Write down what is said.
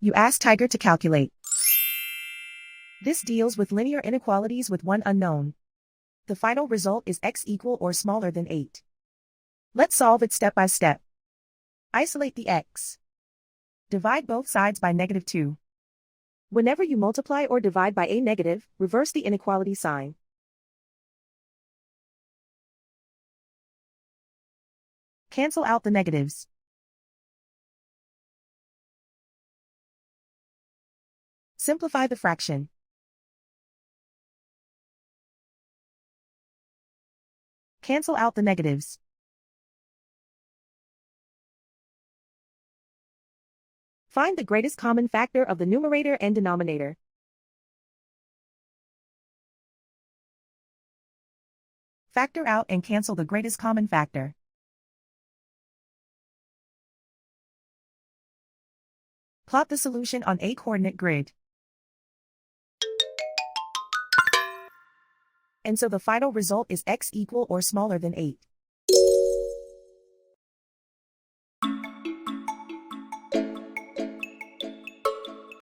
You ask Tiger to calculate. This deals with linear inequalities with one unknown. The final result is x equal or smaller than 8. Let's solve it step by step. Isolate the x. Divide both sides by -2. Whenever you multiply or divide by a negative, reverse the inequality sign. Cancel out the negatives. Simplify the fraction. Cancel out the negatives. Find the greatest common factor of the numerator and denominator. Factor out and cancel the greatest common factor. Plot the solution on a coordinate grid. And so the final result is x equal or smaller than 8.